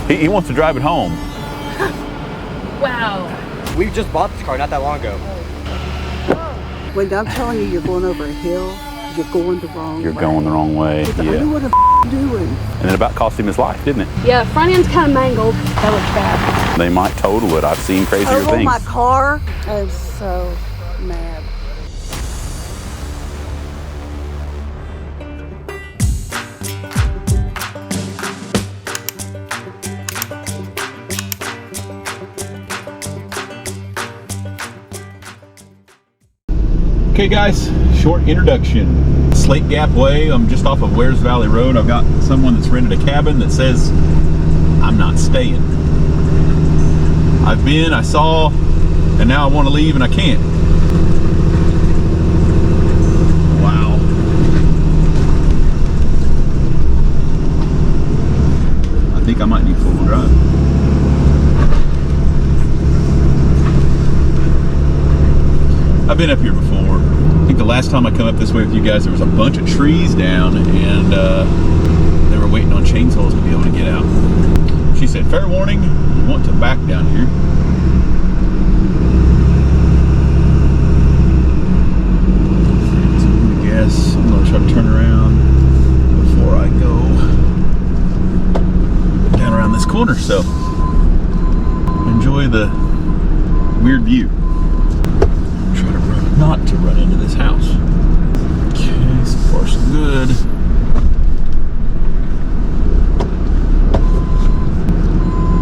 He wants to drive it home. Wow. We just bought this car not that long ago. When I'm telling you you're going over a hill, you're going the wrong way. You're going the wrong way. I Yeah. knew what I'm doing. And it about cost him his life, didn't it? Yeah, front end's kind of mangled. That looks bad. They might total it. I've seen crazier Total things. my car. I'm so mad. Okay guys, short introduction. Slate Gap Way, I'm just off of Wares Valley Road. I've got someone that's rented a cabin that says I'm not staying. I've been, I saw, and now I want to leave and I can't. Wow. I think I might need four-wheel drive. I've been up here before. I think the last time I come up this way with you guys, there was a bunch of trees down and they were waiting on chainsaws to be able to get out. She said, fair warning, you want to back down here. So I guess I'm gonna try to turn around before I go down around this corner. So enjoy the weird view. Not to run into this house. Okay, so far so good.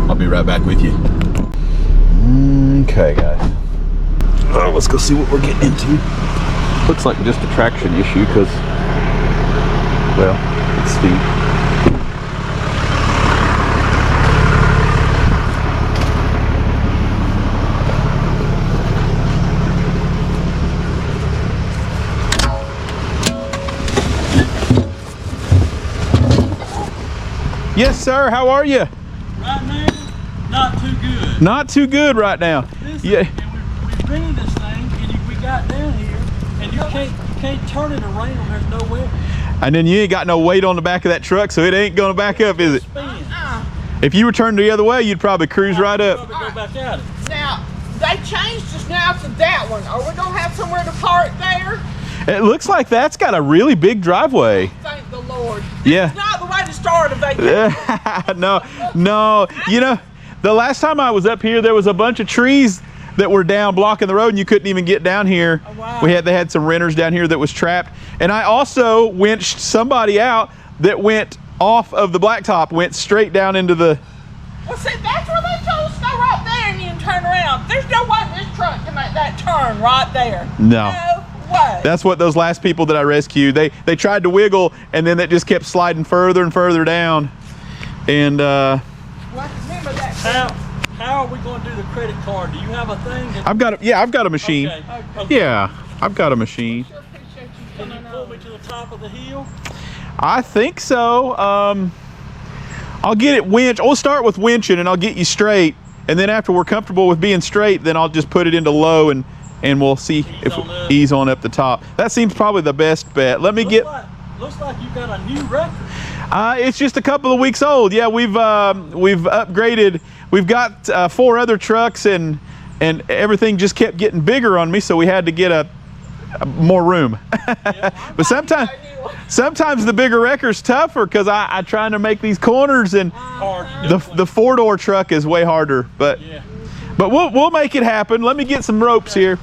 I'll be right back with you. Okay, guys. Let's go see what we're getting into. Looks like just a traction issue because, well, it's steep. Yes, sir. How are you? Right now, not too good. Not too good right now. Listen, Yeah. and we rented this thing, and we got down here, and you can't turn it around. There's no way. And then you ain't got no weight on the back of that truck, so it ain't gonna back up, is it? Spin. If you were turned the other way, you'd probably cruise right up. Probably go back at it. Now, they changed us now to that one. Are we gonna have somewhere to park there? It looks like that's got a really big driveway. Thank the Lord. Yeah. It's not the way to start a vacation. No. You know, the last time I was up here, there was a bunch of trees that were down blocking the road, and you couldn't even get down here. Oh, wow. They had some renters down here that was trapped, and I also winched somebody out that went off of the blacktop, went straight down into the. Well, see, that's where they told us to go right there and you can turn around. There's no way this truck can make that turn right there. No. No way. That's what those last people that I rescued, they tried to wiggle, and then it just kept sliding further and further down. And Well, remember that. How are we going to do the credit card? Do you have a thing? I've got a machine. Okay. Yeah, I've got a machine. Sure appreciate you Can coming you pull on. me to the top of the hill? I think so. I'll get it winch. We'll start with winching, and I'll get you straight. And then after we're comfortable with being straight, then I'll just put it into low, and we'll see if we ease on up the top. That seems probably the best bet. Let me Looks like you've got a new record. It's just a couple of weeks old. Yeah, we've upgraded. We've got 4 other trucks, and everything just kept getting bigger on me, so we had to get a more room. But sometimes the bigger wrecker's tougher because I trying to make these corners, and the 4-door truck is way harder. But we'll make it happen. Let me get some ropes here.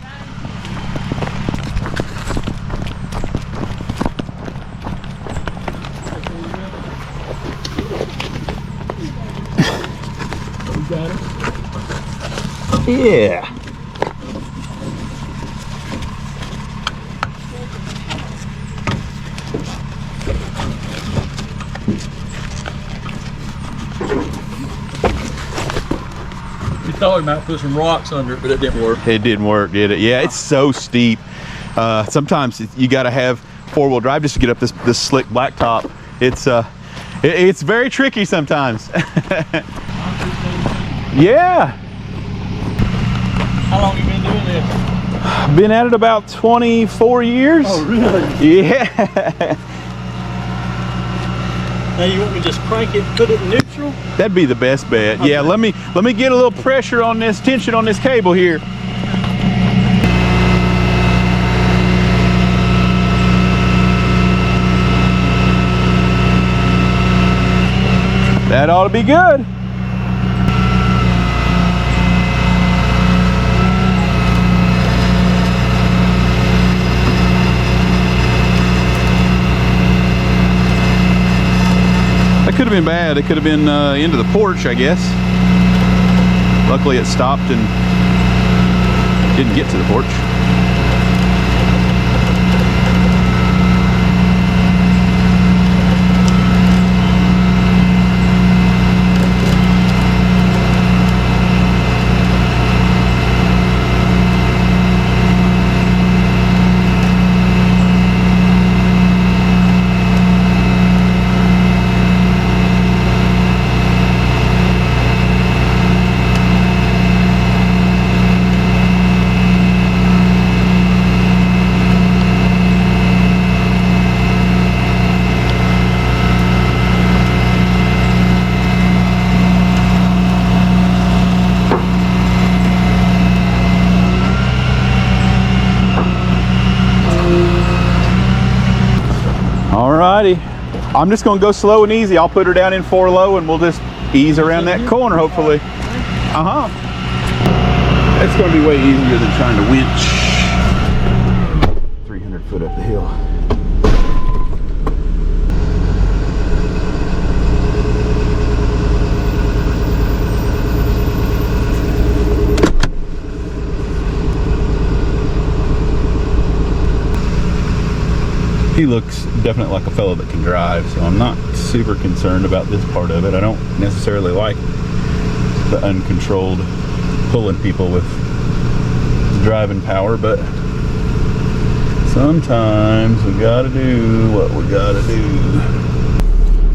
Yeah. We thought we might put some rocks under it, but it didn't work. It didn't work, did it? Yeah, it's so steep. Sometimes you got to have 4-wheel drive just to get up this slick blacktop. It's very tricky sometimes. Yeah. How long have you been doing this? Been at it about 24 years. Oh, really? Yeah. Now you want me to just crank it, put it in neutral? That'd be the best bet. Okay. Yeah, let me get a little pressure on this, tension on this cable here. That ought to be good. That could have been bad. It could have been into the porch, I guess. Luckily it stopped and didn't get to the porch. Alrighty, I'm just gonna go slow and easy. I'll put her down in 4 low and we'll just ease around that corner hopefully. It's gonna be way easier than trying to winch 300 foot up the hill. He looks definitely like a fellow that can drive, so I'm not super concerned about this part of it. I don't necessarily like the uncontrolled pulling people with driving power, but sometimes we gotta do what we gotta do.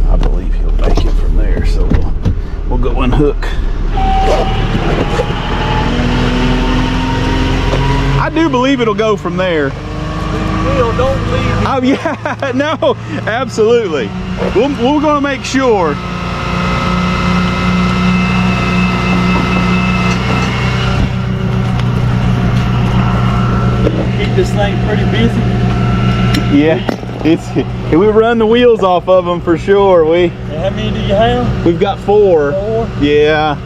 I believe he'll take it from there, so we'll go unhook. I do believe it'll go from there. Don't leave. Oh yeah, no, absolutely. We're gonna make sure. Keep this thing pretty busy. Yeah, we run the wheels off of them for sure. How many do you have? We've got 4. 4? Yeah.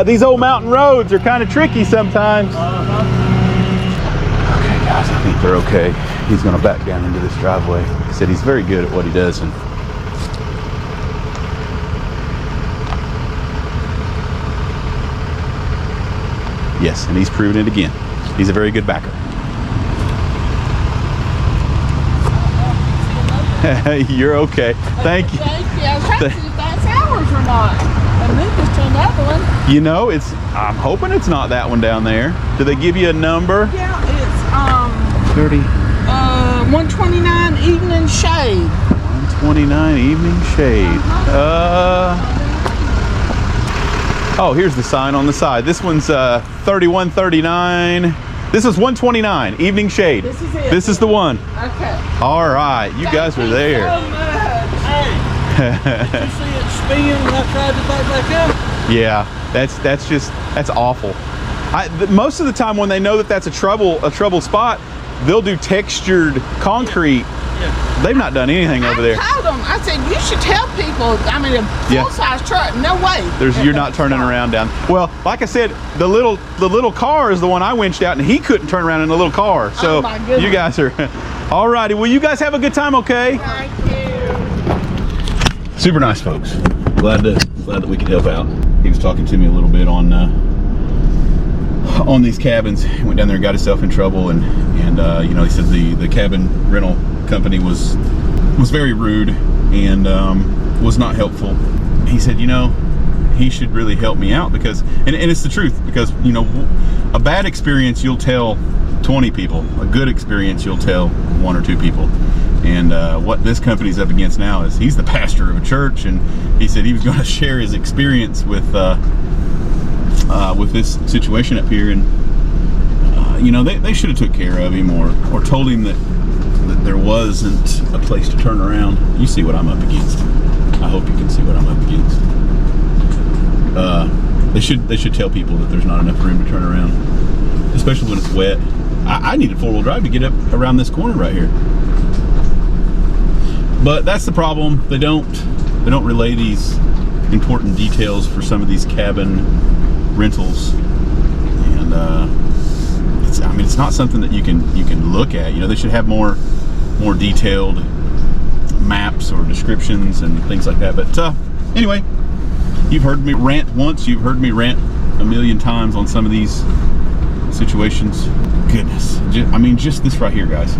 These old mountain roads are kind of tricky sometimes. Okay, guys, I think they're okay. He's gonna back down into this driveway. He said he's very good at what he does, and yes, and he's proven it again. He's a very good backer. You're okay. Thank you. Thank you. I was trying to see if that's ours or not. And then just to another one. You know, I'm hoping it's not that one down there. Do they give you a number? Yeah, it's 30. 129 evening shade. 129 evening shade. Oh, here's the sign on the side. This one's 3139. This is 129 evening shade. This is it. This is the one. Okay. All right, you guys are there. So much. Hey, did you see it spin when I tried to back up? Yeah, that's awful. Most of the time when they know that that's a trouble spot, they'll do textured concrete. Yeah. They've not done anything over there. I told them, I said, you should tell people, I mean, a full-size truck, no way. You're not turning around down. Well, like I said, the little car is the one I winched out, and he couldn't turn around in the little car. So oh my goodness. you guys are all righty. Well, you guys have a good time, okay? Thank you. Super nice folks. Glad that we could help out. He was talking to me a little bit on these cabins. He went down there and got himself in trouble, and you know, he said the cabin rental company was very rude and was not helpful. He said, you know, he should really help me out because, and it's the truth, because, you know, a bad experience you'll tell 20 people, a good experience you'll tell 1 or 2 people. And what this company's up against now is he's the pastor of a church, and he said he was going to share his experience with this situation up here, and you know, they should have took care of him or told him that that there wasn't a place to turn around. You see what I'm up against. I hope you can see what I'm up against. They should tell people that there's not enough room to turn around, especially when it's wet. I needed 4-wheel drive to get up around this corner right here. But that's the problem. They don't relay these important details for some of these cabin rentals, and it's not something that you can look at. You know, they should have more detailed maps or descriptions and things like that. But anyway, you've heard me rant once. You've heard me rant a million times on some of these situations. Goodness, just this right here, guys.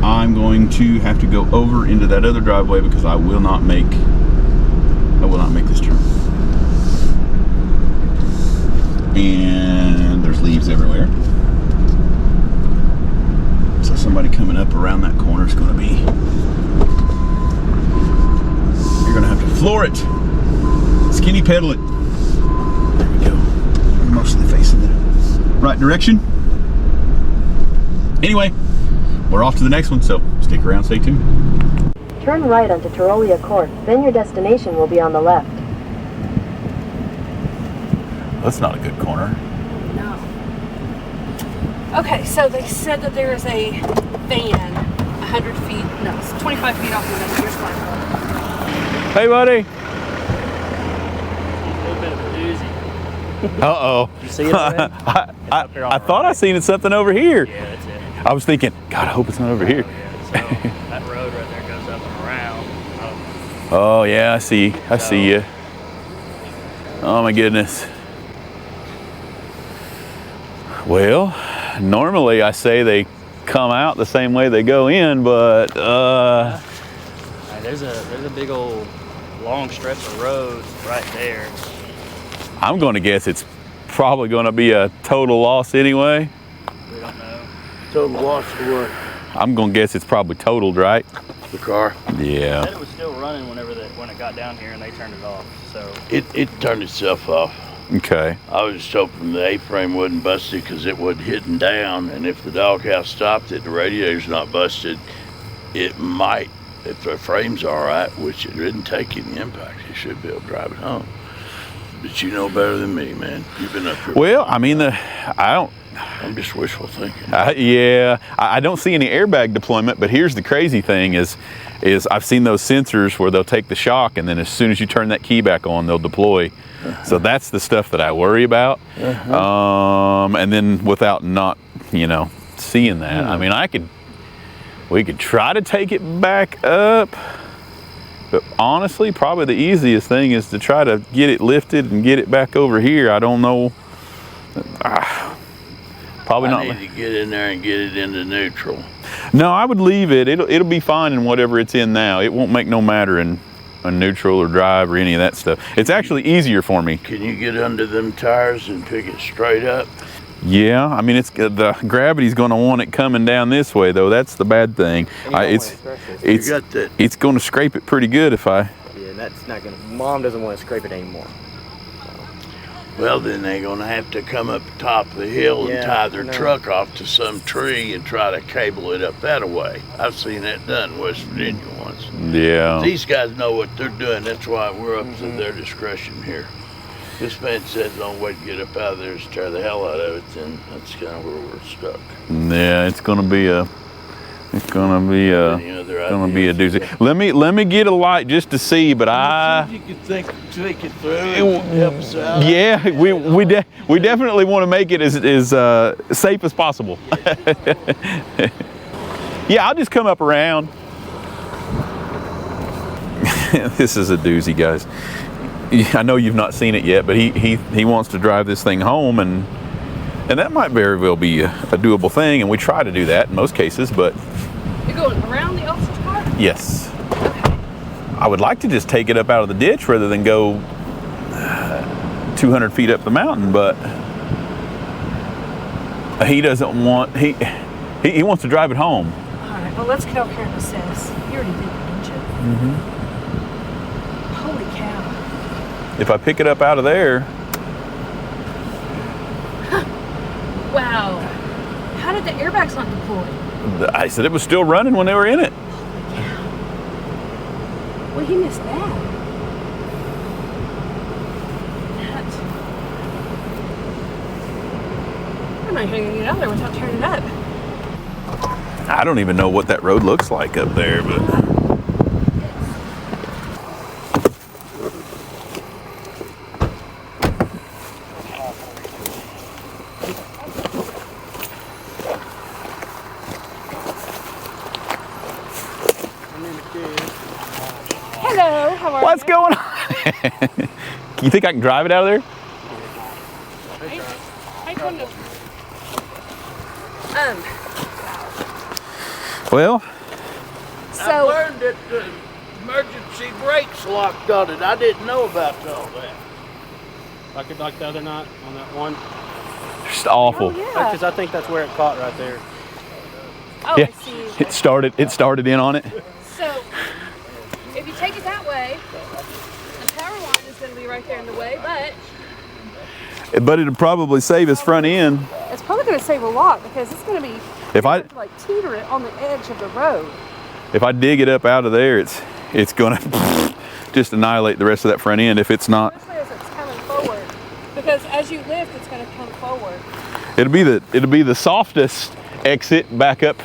I'm going to have to go over into that other driveway because I will not make this turn. And there's leaves everywhere. So somebody coming up around that corner is going to be, you're going to have to floor it, skinny pedal it. There we go. I'm mostly facing the right direction. Anyway, we're off to the next one, so stick around, stay tuned. Turn right onto Tyrolia Court, then your destination will be on the left. That's not a good corner. No. Okay, so they said that there is a van 100 feet, no, it's 25 feet off the road. Here's one. Hey, buddy. A little bit of a doozy. Uh-oh. You see it already? I thought I seen it something over here. Yeah, that's it. I was thinking, God, I hope it's not over here. Yeah, so that road right there goes up and around. Oh, yeah, I see you. Oh, my goodness. Well, normally I say they come out the same way they go in, but there's a big old long stretch of road right there. I'm going to guess it's probably going to be a total loss anyway. We don't know. Total loss for what? I'm going to guess it's probably totaled, right? The car? Yeah. They said it was still running when it got down here and they turned it off. So It turned itself off. Okay. I was just hoping the A-frame wasn't busted because it wasn't hitting down, and if the doghouse stopped it, the radiator's not busted, it might, if the frame's all right, which it didn't take any impact, you should be able to drive it home. But you know better than me, man. You've been up here. Well, I mean, I'm just wishful thinking. I don't see any airbag deployment, but here's the crazy thing is I've seen those sensors where they'll take the shock, and then as soon as you turn that key back on, they'll deploy. So that's the stuff that I worry about. And then without not, seeing that, I mean, we could try to take it back up, but honestly, probably the easiest thing is to try to get it lifted and get it back over here. I don't know. Probably not. I need to get in there and get it into neutral. No, I would leave it. It'll be fine in whatever it's in now. It won't make no matter in neutral or drive or any of that stuff. It's actually easier for me. Can you get under them tires and pick it straight up? Yeah, I mean, the gravity's going to want it coming down this way, though. That's the bad thing. It's going to scrape it pretty good if I. Yeah, that's not gonna. Mom doesn't want to scrape it anymore. Well, then they're going to have to come up top of the hill and tie their truck off to some tree and try to cable it up that way. I've seen that done in West Virginia once. Yeah. These guys know what they're doing. That's why we're up to their discretion here. This man said the only way to get up out of there is tear the hell out of it, and that's kind of where we're stuck. Yeah, it's going to be a doozy. Let me get a light just to see, but You could think it through and help us out. Yeah, we definitely want to make it as safe as possible. Yeah, I'll just come up around. This is a doozy, guys. I know you've not seen it yet, but he wants to drive this thing home, and that might very well be a doable thing, and we try to do that in most cases, but. You're going around the officer's car? Yes. Okay. I would like to just take it up out of the ditch rather than go 200 feet up the mountain, but he doesn't want, he wants to drive it home. All right, well, let's get over here and assess. You already did, didn't you? Mm-hmm. Holy cow. If I pick it up out of there. Wow. How did the airbags not deploy? I said it was still running when they were in it. Well, he missed that. I'm not going to get out there without turning it up. I don't even know what that road looks like up there, but. Hello, how are What's you? going on? You think I can drive it out of there? I don't know. Well, I So, learned that the emergency brakes locked on it. I didn't know about all that. Like the other night on that one. just awful. oh yeah. Because I think that's where it caught right there. Oh, Yeah, I see. it started in on it. So, if you take it that way, the power line is going to be right there in the way, but It'll probably save his front end. it's probably going to save a lot because it's going to be If I like teeter it on the edge of the road. dig it up out of there, it's gonna just annihilate the rest of that front end if it's not. Especially as it's coming forward, because as you lift, it's going to come forward. It'll be the softest exit back up.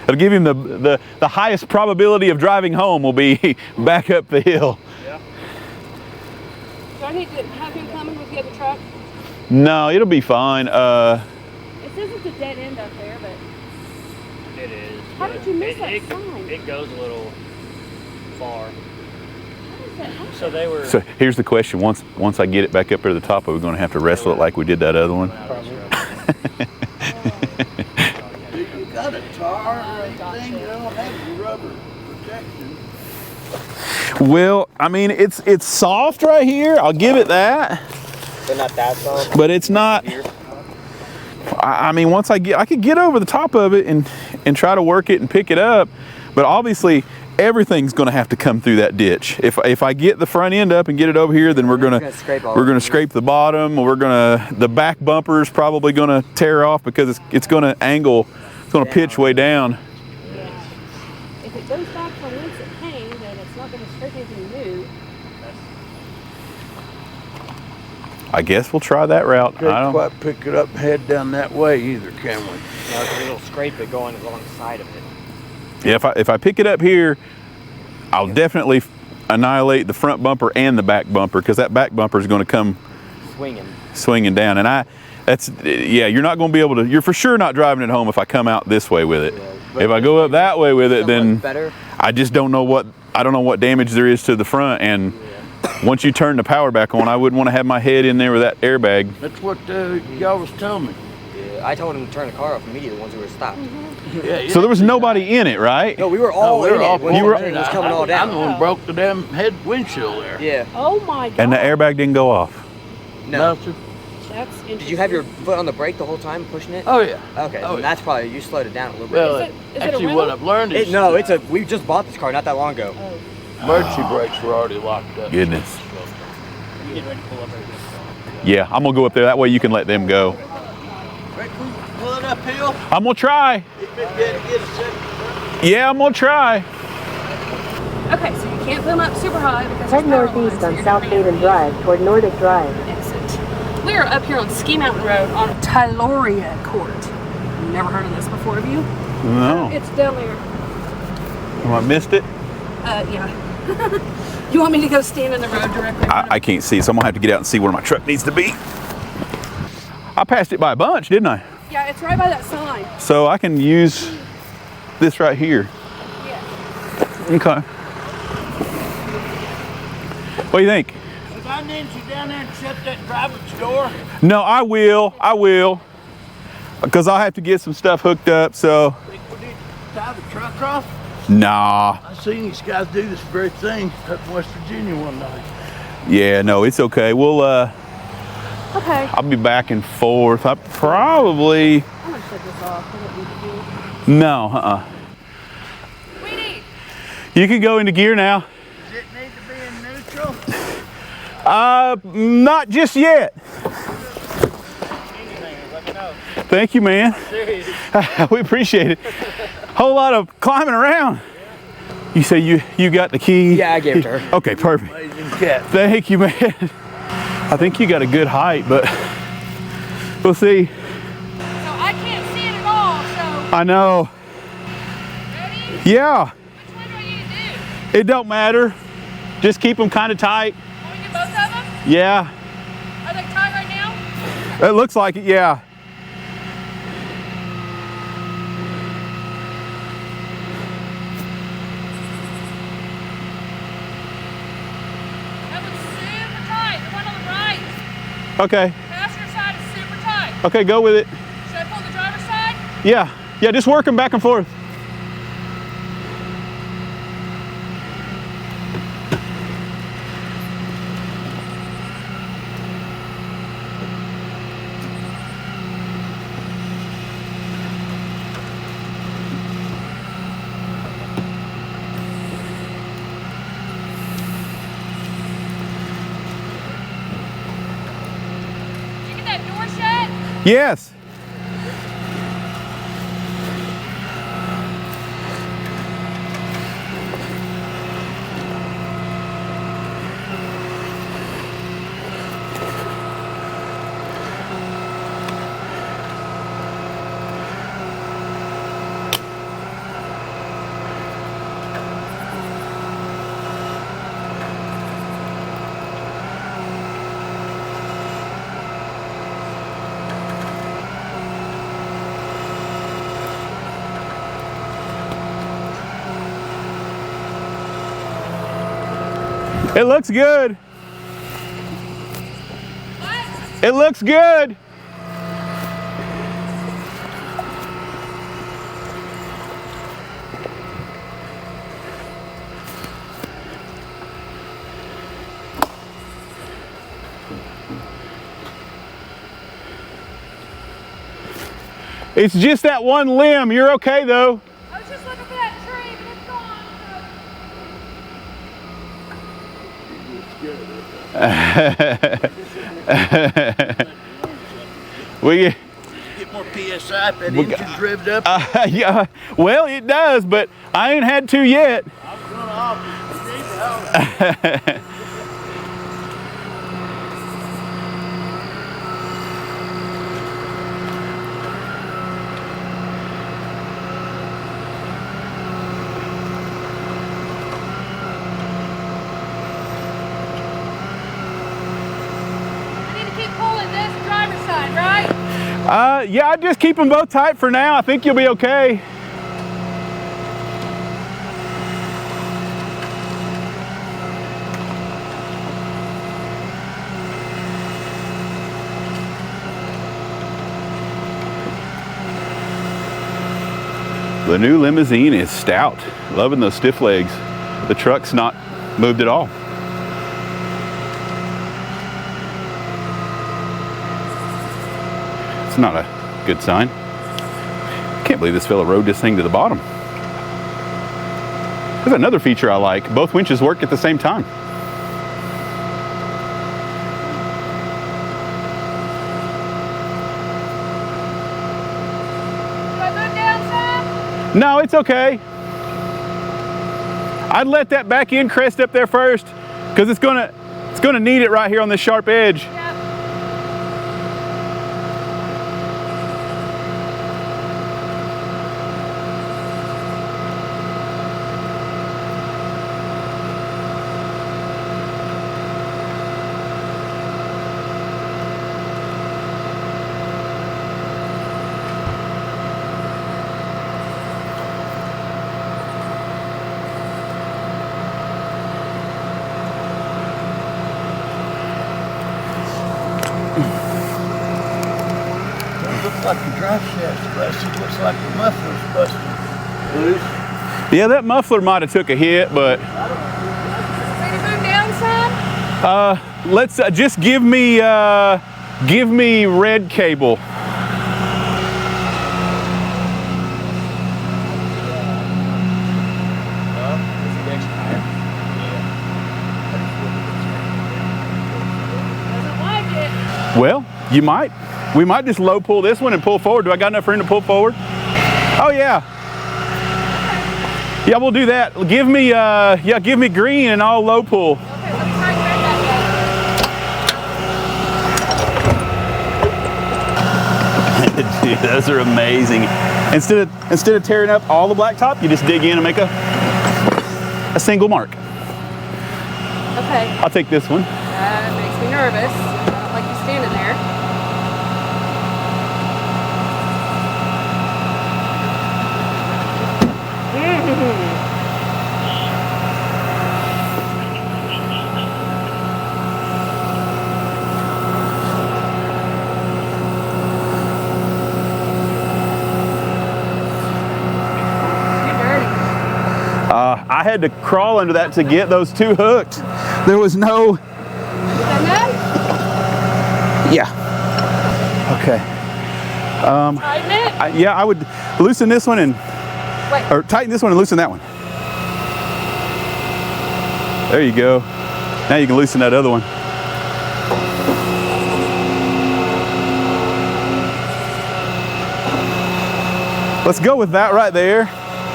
It'll give him the highest probability of driving home will be back up the hill. Do I need to have him coming with the other truck? No, it'll be fine. It says it's a dead end up there, but It is. how did you miss that it, sign? it goes a little far. How does that happen? So they were. So here's the question: once I get it back up to the top, are we going to have to wrestle it like we did that other one? Do you got a tar or anything? You don't have rubber protection. Well, I mean, it's soft right here. I'll give it that. But not that soft. But it's not. I mean, once I could get over the top of it and try to work it and pick it up. But obviously, everything's going to have to come through that ditch. If I get the front end up and get it over here, then we're gonna scrape the bottom. The back bumper is probably gonna tear off because it's gonna angle. It's gonna pitch way down. If it goes back from whence it came, then it's not going to scrape anything new. I guess we'll try that route. I Can't don't. quite pick it up and head down that way either, can we? No, because it'll scrape it going along the side of it. Yeah, if I pick it up here, I'll definitely annihilate the front bumper and the back bumper because that back bumper is going to come swinging down. And you're not going to be able to. You're for sure not driving it home if I come out this way with it. Yeah, if I go up that way with it, then better. I just don't know what damage there is to the front. And once you turn the power back on, I wouldn't want to have my head in there with that airbag. That's what y'all was telling me. Yeah, I told him to turn the car off immediately once we were stopped. Yeah, So there was nobody in it, right? No, we were all in it. You were- It was coming all I'm down. the one who broke the damn head windshield there. Yeah. Oh my god. And the airbag didn't go off. No. Nothing. That's interesting. Did you have your foot on the brake the whole time pushing it? Oh yeah. Okay, Oh, then yeah. that's probably, you slowed it down a little bit. Well, Is it a actually, rental? what I've learned is we just bought this car not that long ago. emergency brakes were already locked up. Goodness. You get ready to pull up right here. Yeah, I'm gonna go up there. That way you can let them go. Rick, we pull it uphill. I'm gonna try. Yeah, I'm gonna try. Okay, so you can't boom up super high because Head there's power northeast lines, so on you're South gonna Haven Drive toward Nordic Drive. exit. We are up here on Ski Mountain Road on Tyloria Court. Never heard of this before, have you? No. It's down there. Oh, I missed it. Yeah. You want me to go stand in the road directly? I can't see, so I'm gonna have to get out and see where my truck needs to be. I passed it by a bunch, didn't I? Yeah, it's right by that sign. So I can use this right here. Yeah. Okay. What do you think? If I need you down there and shut that driver's door. No, I will. Because I'll have to get some stuff hooked up, so. Think we need to tie the truck off? Nah. I seen these guys do this very thing up in West Virginia one night. Yeah, no, it's okay. We'll, Okay. I'll be back and forth. I probably. I'm gonna shut this off. I don't need to do it. No, Sweetie! You can go into gear now. Does it need to be in neutral? Not just yet. Thank you, man. We appreciate it. Whole lot of climbing around. You say you got the key? Yeah, I gave it to her. Okay, perfect. Amazing cat. Thank you, man. I think you got a good height, but we'll see. So I can't see it at all, so. I know. Ready? Yeah. Which one are you gonna do? It don't matter. Just keep them kind of tight. Want me to do both of them? Yeah. Are they tight right now? It looks like it, yeah. That one's super tight. The one on the right. Okay. Passenger side is super tight. Okay, go with it. Should I pull the driver's side? Yeah. Yeah, just work them back and forth. Did you get that door shut? Yes. It looks good. What? It looks good. It's just that one limb. You're okay though. I was just looking for that tree, but it's gone. We Get more PSI if that engine's revved up. yeah, well it does, but I ain't had to yet. I need to keep pulling this driver's side, right? Yeah, I'd just keep them both tight for now. I think you'll be okay. The new limousine is stout. Loving those stiff legs. The truck's not moved at all. It's not a good sign. Can't believe this fella rode this thing to the bottom. There's another feature I like. Both winches work at the same time. Do I move down some? No, it's okay. I'd let that back end crest up there first because it's gonna need it right here on this sharp edge. Yeah. Looks like the drive shaft's busted. Looks like the muffler's busted loose. Yeah, that muffler might have took a hit, but Ready to move down some? let's just give me red cable. Doesn't like it. Well, you might We might just low pull this one and pull forward. Do I got enough room to pull forward? Oh yeah. Yeah, we'll do that. Give me give me green and I'll low pull. Okay, let me try and grab that Dude, those are amazing. Instead of tearing up all the blacktop, you just dig in and make a single mark. Okay. I'll take this one. That makes me nervous. I don't like you standing there. I had to crawl under that to get those two hooked. There was no... Is that enough? Yeah. Okay. Tighten it? Yeah, I would loosen this one and... Wait. Or tighten this one and loosen that one. There you go. Now you can loosen that other one. Let's go with that right there.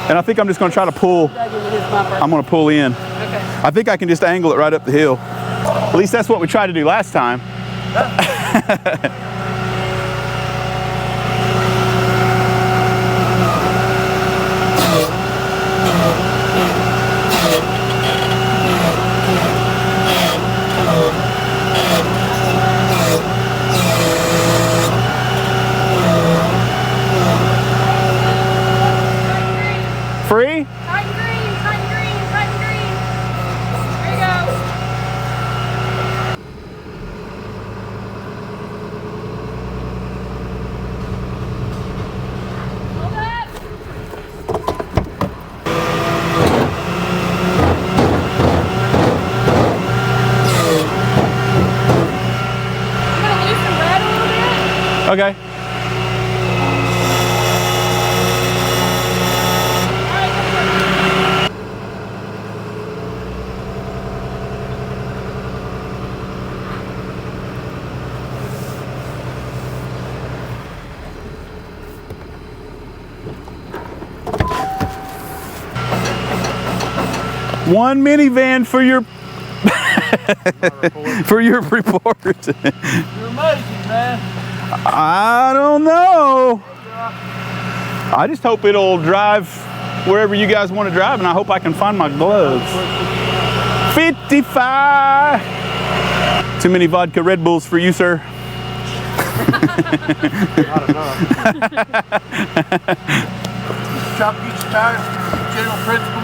And I think I'm just going to try to pull. I'm going to pull in. Okay. I think I can just angle it right up the hill. At least that's what we tried to do last time. Free? Tighten green, tighten green, tighten green. There you go. Hold that. I'm gonna loosen Brad a little bit. Okay. One minivan for your for your report. You're amazing, man. I don't know. I just hope it'll drive wherever you guys want to drive, and I hope I can find my gloves. 55. Too many vodka Red Bulls for you, sir. Not enough. Chop each tire, general principle.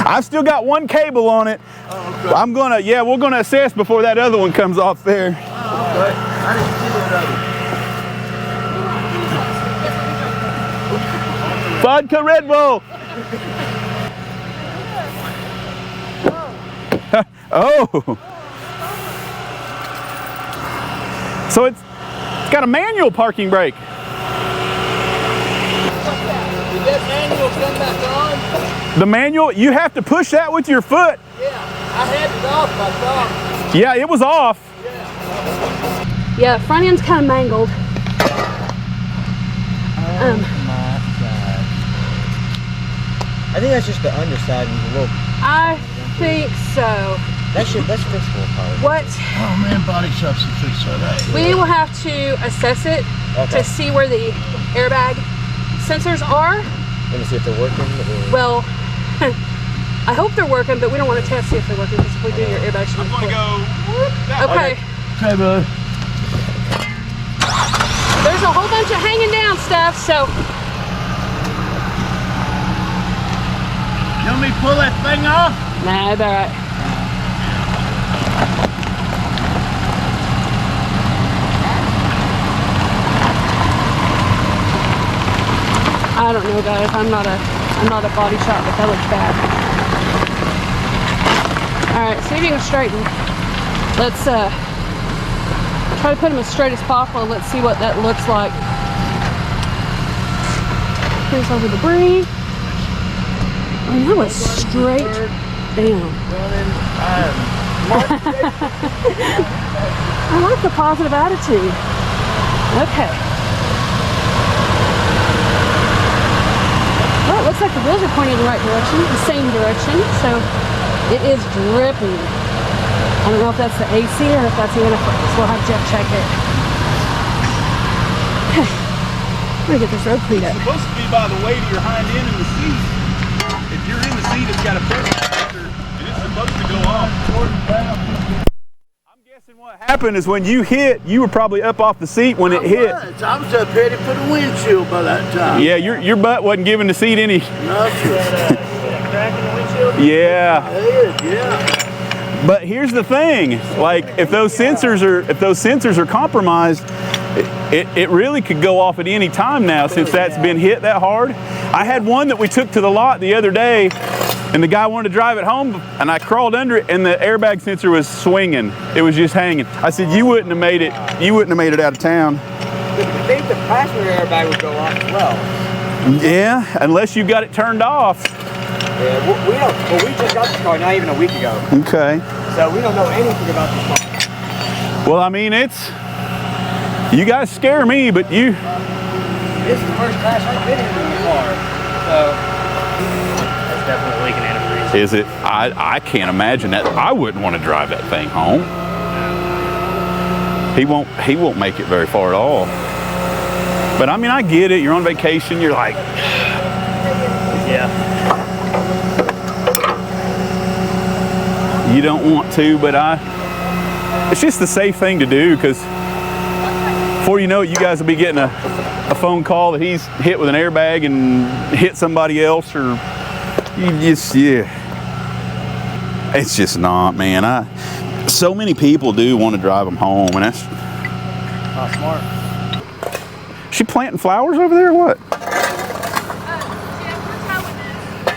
I've still got one cable on it. Oh, okay. I'm gonna, yeah, we're gonna assess before that other one comes off there. Oh, okay. I didn't see that Vodka Red Bull. Oh. So it's got a manual parking brake. Did that manual come back on? The manual, you have to push that with your foot. Yeah, I had it off, I thought. Yeah, it was off. Yeah, front end's kind of mangled. I think that's just the underside and a little. I think so. That's fixable probably. What Oh man, body shop's to fix that. we will have to assess it to see where the airbag sensors are. Let me see if they're working. Or... Well, I hope they're working, but we don't want to test see if they're working because if we do, your airbag should be full. Okay. Okay, bud. There's a whole bunch of hanging down stuff, so You want me to pull that thing off? nah, it's all right. I don't know, guys. I'm not a body shop, but that looks bad. All right, see if you can straighten. Let's try to put them as straight as possible. Let's see what that looks like. Here's over the brake. Oh, that was straight down. I like the positive attitude. Okay. Well, it looks like the wheels are pointing in the right direction, the same direction, so it is dripping. I don't know if that's the AC or if that's the antifreeze. We'll have Jeff check it. Okay. I'm gonna get this road cleaned up. It's supposed to be by the weight of your hind end in the seat. If you're in the seat, it's got a pressure sensor, and it's supposed to go off. I'm guessing what happened is when you hit, you were probably up off the seat when it hit. I was up headed for the windshield by that time. Yeah, your butt wasn't giving the seat any. Nothing. Crack in the windshield? Yeah. Yeah. But here's the thing, like if those sensors are compromised, it really could go off at any time now since that's been hit that hard. I had one that we took to the lot the other day, and the guy wanted to drive it home, and I crawled under it, and the airbag sensor was swinging. It was just hanging. I said, you wouldn't have made it. You wouldn't have made it out of town. I think the passenger airbag would go off as well. Yeah, unless you got it turned off. Yeah, we don't. Well, we just got this car not even a week ago. Okay. So we don't know anything about this car. Well, I mean, you guys scare me, but you. This is the first crash I've been in the car. So. That's definitely leaking antifreeze. Is it? I can't imagine that. I wouldn't want to drive that thing home. He won't make it very far at all. But I mean, I get it. You're on vacation. You're like. Yeah. You don't want to, but it's just the safe thing to do because before you know it, you guys will be getting a phone call that he's hit with an airbag and hit somebody else, or yeah. It's just not, man. So many people do want to drive them home, and that's Smart. She planting flowers over there or what?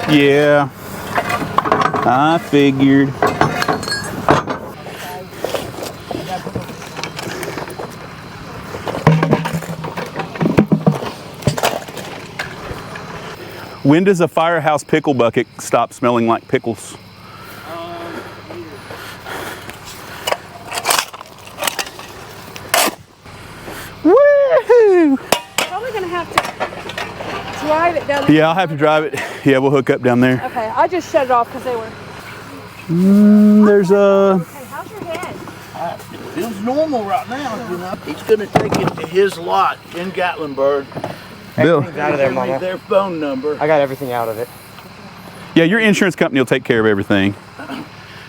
Yeah, I figured. When does a firehouse pickle bucket stop smelling like pickles? Woohoo! Probably gonna have to drive it down there. Yeah, I'll have to drive it. Yeah, we'll hook up down there. Okay, I just shut it off because they were. There's a. Okay, how's your head? It feels normal right now, you know. He's going to take it to his lot in Gatlinburg. Bill. Everything's out of there, Mama. Their phone number. I got everything out of it. Yeah, your insurance company will take care of everything.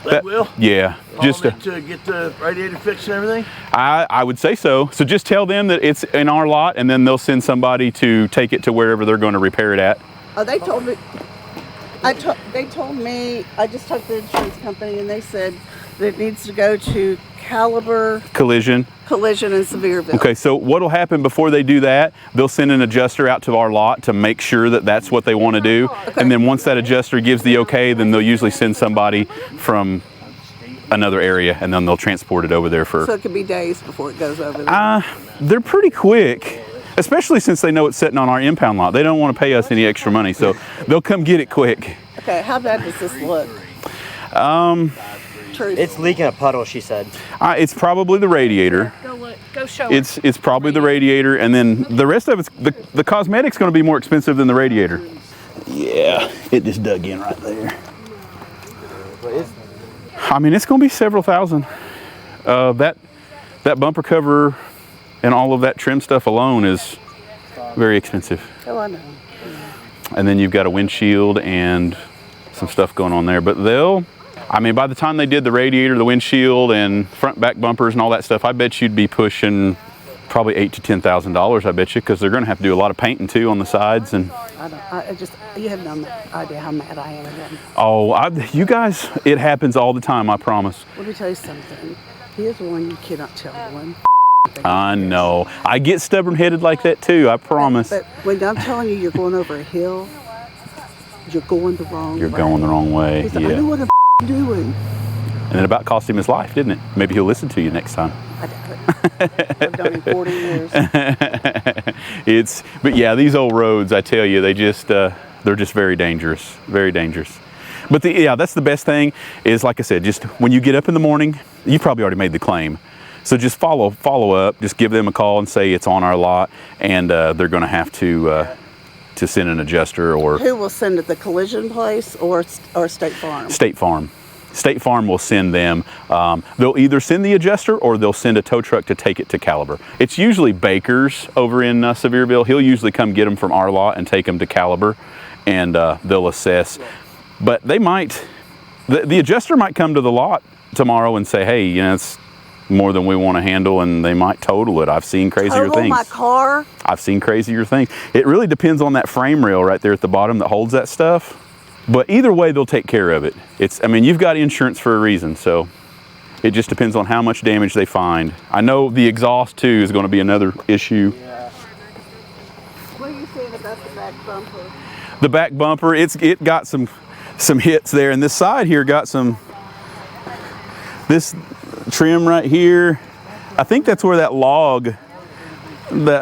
They will? Yeah. Just to get the radiator fixed and everything? I would say so. So just tell them that it's in our lot, and then they'll send somebody to take it to wherever they're going to repair it at. Oh, they told me. They told me. I just talked to the insurance company, and they said that it needs to go to Caliber Collision. Collision in Sevierville. Okay, so what'll happen before they do that, they'll send an adjuster out to our lot to make sure that that's what they want to do. Okay. And then once that adjuster gives the okay, then they'll usually send somebody from another area, and then they'll transport it over there for. So it could be days before it goes over there. They're pretty quick, especially since they know it's sitting on our impound lot. They don't want to pay us any extra money, so they'll come get it quick. Okay, how bad does this look? Truth. It's leaking a puddle, she said. It's probably the radiator. Go look. Go show her. It's probably the radiator, and then the rest of it's the cosmetic's going to be more expensive than the radiator. Yeah, it just dug in right there. I mean, it's going to be several thousand. That bumper cover and all of that trim stuff alone is very expensive. Oh, I know. And then you've got a windshield and some stuff going on there. But I mean, by the time they did the radiator, the windshield, and front back bumpers and all that stuff, I bet you'd be pushing probably $8,000 to $10,000. I bet you, because they're going to have to do a lot of painting too on the sides. And You have no idea how mad I am at him. oh, you guys, it happens all the time. I promise. Let me tell you something. Here's one you cannot tell one. I know. I get stubborn-headed like that too. I promise. But when I'm telling you, you're going over a hill. You're going the wrong way. You're going the wrong way. He's like, Yeah. I know what I'm doing. And it about cost him his life, didn't it? Maybe he'll listen to you next time. I doubt it. I've done it 40 years. But yeah, these old roads, I tell you, they're just very dangerous, very dangerous. But that's the best thing is, like I said, just when you get up in the morning, you probably already made the claim. So just follow up. Just give them a call and say it's on our lot, and they're going to have to send an adjuster or. Who will send it? The collision place or State Farm? State Farm. State Farm will send them. They'll either send the adjuster or they'll send a tow truck to take it to Caliber. It's usually Baker's over in Sevierville. He'll usually come get them from our lot and take them to Caliber, and they'll assess. But they might, the adjuster might come to the lot tomorrow and say, hey, you know, it's more than we want to handle, and they might total it. I've seen crazier Total things. my car? I've seen crazier things. It really depends on that frame rail right there at the bottom that holds that stuff. But either way, they'll take care of it. I mean, you've got insurance for a reason, so it just depends on how much damage they find. I know the exhaust too is going to be another issue. Yeah. What are you saying about the back bumper? The back bumper, it got some hits there, and this side here got this trim right here. I think that's where that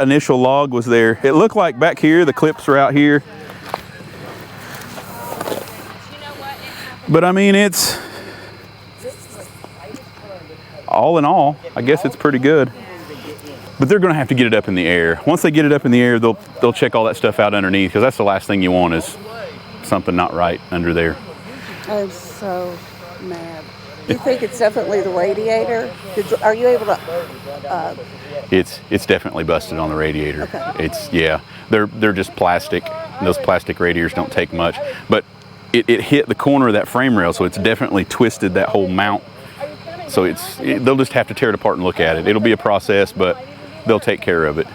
initial log was there. It looked like back here, the clips are out here. But I mean, it's all in all, I guess it's pretty good. But they're going to have to get it up in the air. Once they get it up in the air, they'll check all that stuff out underneath, because that's the last thing you want is something not right under there. I'm so mad. You think it's definitely the radiator? Are you able to? It's definitely busted on the radiator. Okay. They're just plastic. Those plastic radiators don't take much, but it hit the corner of that frame rail, so it's definitely twisted that whole mount. So they'll just have to tear it apart and look at it. It'll be a process, but they'll take care of it.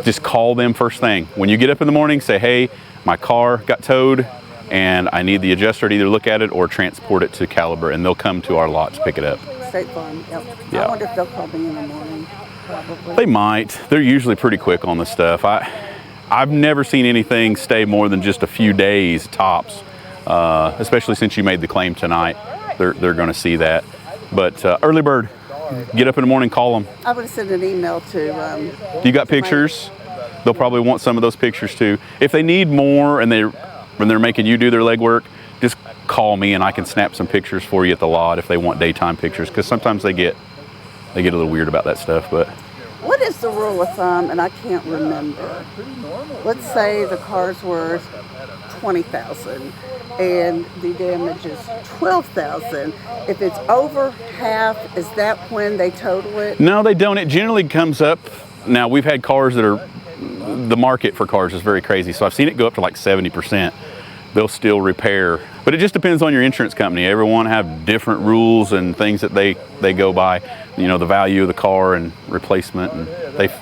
Just call them first thing. When you get up in the morning, say, hey, my car got towed and I need the adjuster to either look at it or transport it to Caliber, and they'll come to our lot to pick it up. State Farm, yep. Yeah. I wonder if they'll call me in the morning. Probably. They might. They're usually pretty quick on the stuff. I've never seen anything stay more than just a few days tops, especially since you made the claim tonight. They're going to see that. But early bird, get up in the morning, call them. I would have sent an email to. You got pictures? They'll probably want some of those pictures too. If they need more and when they're making you do their legwork, just call me and I can snap some pictures for you at the lot if they want daytime pictures, because sometimes they get a little weird about that stuff. But what is the rule of thumb? And I can't remember. Let's say the car's worth $20,000 and the damage is $12,000. If it's over half, is that when they total it? No, they don't. It generally comes up. Now, we've had cars the market for cars is very crazy, so I've seen it go up to like 70%. They'll still repair, but it just depends on your insurance company. Everyone have different rules and things that they go by. You know, the value of the car and replacement, and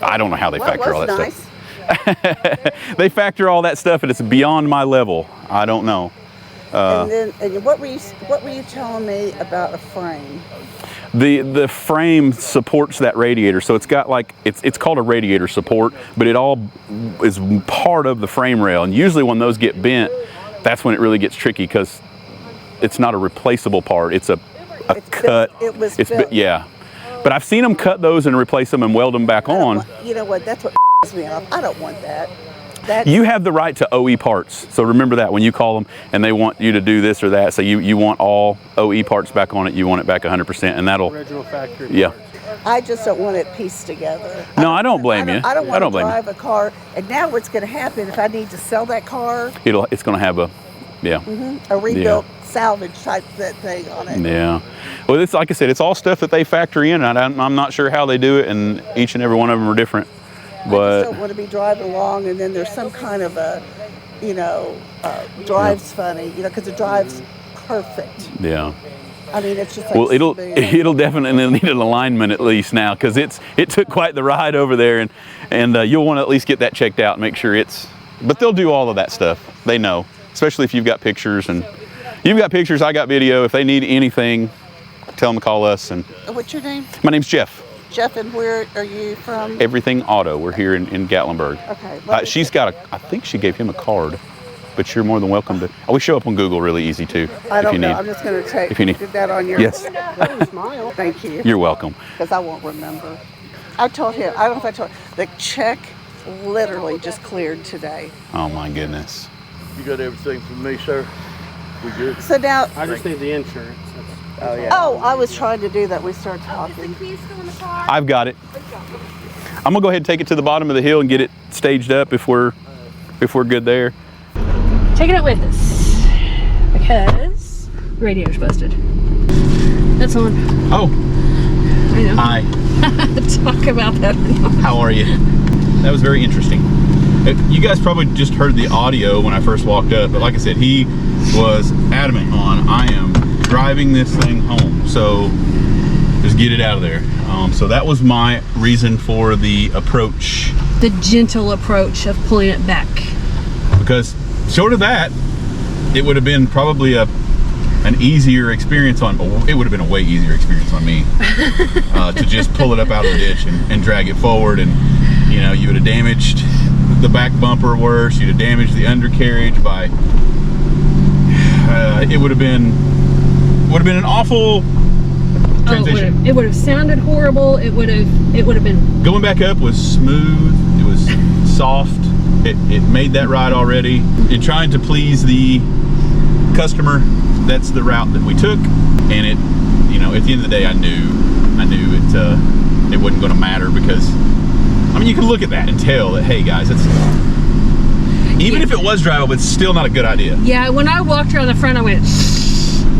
I don't know how they factor all that stuff. They factor all that stuff, and it's beyond my level. I don't know. And what were you telling me about a frame? The frame supports that radiator, so it's got like it's called a radiator support, but it all is part of the frame rail. And usually when those get bent, that's when it really gets tricky, because it's not a replaceable part. It's a cut. It was built. Yeah, but I've seen them cut those and replace them and weld them back on. You know what? That's what pisses me off. I don't want that. You have the right to OE parts, so remember that when you call them and they want you to do this or that. So you want all OE parts back on it, you want it back 100%, and that'll Original factory. Yeah. I just don't want it pieced together. No, I don't blame you. I don't want to drive a car. And now what's going to happen if I need to sell that car? It's going to have a rebuilt salvage type thing on it. Yeah. Well, it's like I said, it's all stuff that they factor in, and I'm not sure how they do it, and each and every one of them are different. But I just don't want to be driving along and then there's some kind of drives funny, because it drives perfect. Yeah. I mean, it's just like well, it'll definitely need an alignment at least now, because it took quite the ride over there, and you'll want to at least get that checked out and make sure but they'll do all of that stuff. They know, especially if you've got pictures, and you've got pictures, I got video. If they need anything, tell them to call us. And what's your name? My name's Jeff. Jeff, and where are you from? Everything Auto. We're here in Gatlinburg. Okay. She's got I think she gave him a card, but you're more than welcome to. We show up on Google really easy too. I don't know. I'm just going to take that on your. Yes. Smile. Thank you. You're welcome. Because I won't remember. I told him. I don't know if I told him. The check literally just cleared today. Oh my goodness. You got everything from me, sir? We good? So now I just need the insurance. Oh yeah. Oh, I was trying to do that. We started Is talking. the key still in the car? I've got it. I'm gonna go ahead and take it to the bottom of the hill and get it staged up if we're good there. Taking it with us because the radio's busted. That's on. Oh, I know. hi. Talk about that. How are you? That was very interesting. You guys probably just heard the audio when I first walked up, but like I said, he was adamant on, I am driving this thing home, so just get it out of there. So that was my reason for the approach. The gentle approach of pulling it back. Because short of that, it would have been probably an easier experience it would have been a way easier experience on me to just pull it up out of the ditch and drag it forward, and you know, you would have damaged the back bumper worse, you'd have damaged the undercarriage by it would have been an awful transition. Oh, it would have sounded horrible. It would have been. Going back up was smooth, it was soft, it made that ride already. In trying to please the customer, that's the route that we took, and it, you know, at the end of the day, I knew it wasn't going to matter, because I mean, you can look at that and tell that, hey guys, it's even if it was drivable, it's still not a good idea. Yeah, when I walked around the front, I went,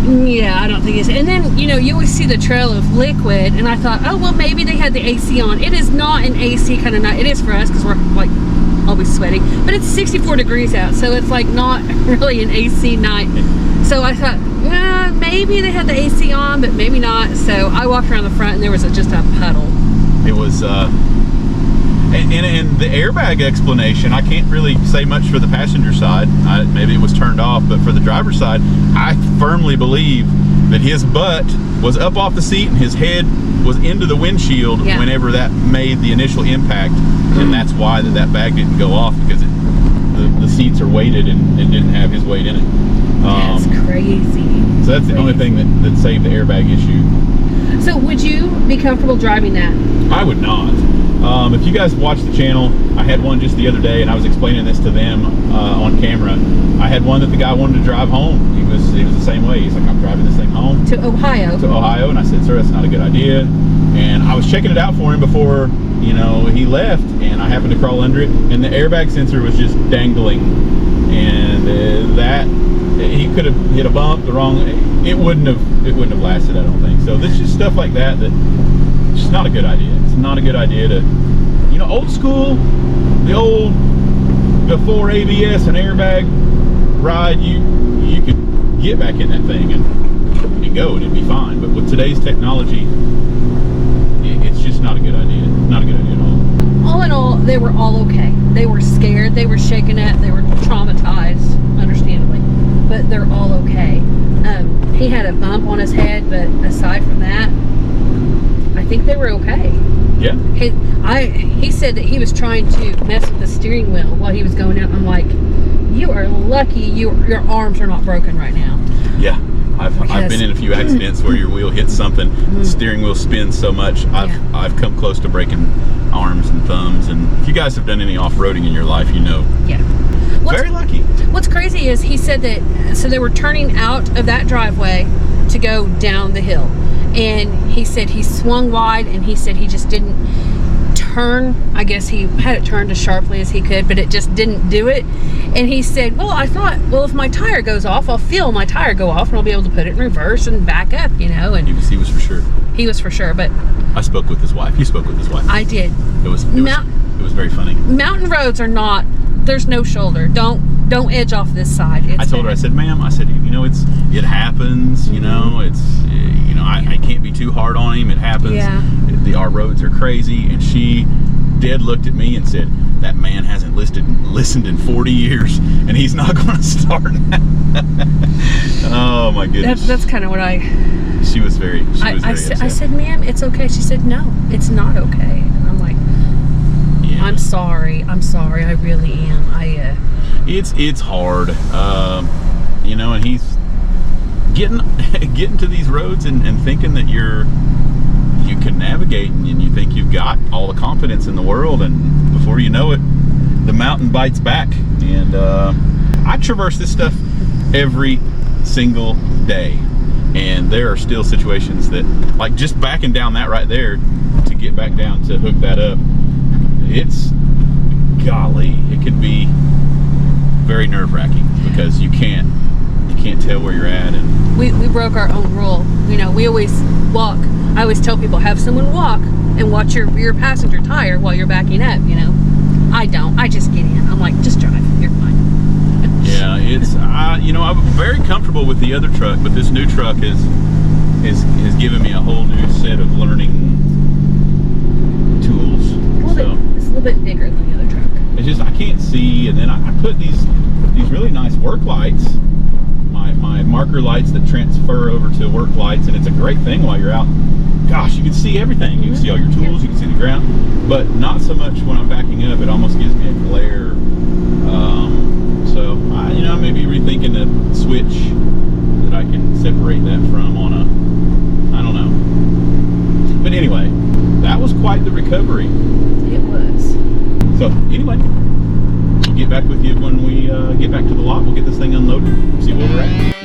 yeah, I don't think it's. And then, you know, you always see the trail of liquid, and I thought, oh well, maybe they had the AC on. It is not an AC kind of night. It is for us because we're like always sweating, but it's 64 degrees out, so it's like not really an AC night. So I thought, maybe they had the AC on, but maybe not. So I walked around the front, and there was just a puddle. It was, and the airbag explanation, I can't really say much for the passenger side. Maybe it was turned off, but for the driver's side, I firmly believe that his butt was up off the seat and his head was into the windshield whenever that made the initial impact, and that's why that bag didn't go off, because the seats are weighted and it didn't have his weight in it. That's crazy. So that's the only thing that saved the airbag issue. So would you be comfortable driving that? I would not. If you guys watch the channel, I had one just the other day, and I was explaining this to them on camera. I had one that the guy wanted to drive home. He was the same way. He's like, I'm driving this thing home. To Ohio. To Ohio, and I said, sir, that's not a good idea. And I was checking it out for him before, you know, he left, and I happened to crawl under it, and the airbag sensor was just dangling, and that he could have hit a bump the wrong. It wouldn't have lasted, I don't think. So this is just stuff like that it's just not a good idea. It's not a good idea to, you know, old school, the old before ABS and airbag ride, you could get back in that thing and go, and it'd be fine. But with today's technology, it's just not a good idea. Not a good idea at all. All in all, they were all okay. They were scared, they were shaken at, they were traumatized, understandably, but they're all okay. He had a bump on his head, but aside from that, I think they were okay. Yeah. He said that he was trying to mess with the steering wheel while he was going out. I'm like, you are lucky your arms are not broken right now. Yeah. I've been in a few accidents where your wheel hits something, the steering wheel spins so much. I've come close to breaking arms and thumbs, and if you guys have done any off-roading in your life, you know. Yeah. Very lucky. What's crazy is he said that, so they were turning out of that driveway to go down the hill, and he said he swung wide, and he said he just didn't turn. I guess he had it turned as sharply as he could, but it just didn't do it. And he said, well, I thought, well, if my tire goes off, I'll feel my tire go off, and I'll be able to put it in reverse and back up, you know. And he was for sure. He was for sure, but I spoke with his wife. He spoke with his wife. I did. It was very funny. Mountain roads are not. There's no shoulder. Don't edge off this side. I told her, I said, ma'am, I said, you know, it happens, you know, you know, I can't be too hard on him. It happens. Yeah. Our roads are crazy. And she dead looked at me and said, that man hasn't listened in 40 years, and he's not going to start now. Oh my goodness. That's kind of what She was very upset. I said, ma'am, it's okay. She said, no, it's not okay. And I'm like, yeah. I'm sorry, I really am. It's hard, you know, and he's getting to these roads and thinking that you can navigate, and you think you've got all the confidence in the world, and before you know it, the mountain bites back. And I traverse this stuff every single day. And there are still situations that, like just backing down that right there to get back down to hook that up, it's, golly, it could be very nerve-wracking because you can't tell where you're at. And we broke our own rule. You know, we always walk. I always tell people, have someone walk and watch your rear passenger tire while you're backing up, you know. I don't. I just get in. I'm like, just drive. You're fine. Yeah, it's, you know, I'm very comfortable with the other truck, but this new truck has given me a whole new set of learning tools. It's a little bit bigger than the other truck. It's just, I can't see, and then I put these really nice work lights, my marker lights that transfer over to work lights, and it's a great thing while you're out. Gosh, you can see everything. You can see all your tools, you can see the ground, but not so much when I'm backing up. It almost gives me a glare. So you know, maybe rethinking the switch that I can separate that from on a, I don't know. But anyway, that was quite the recovery. It was. So anyway, we'll get back with you when we get back to the lot. We'll get this thing unloaded, see where we're at.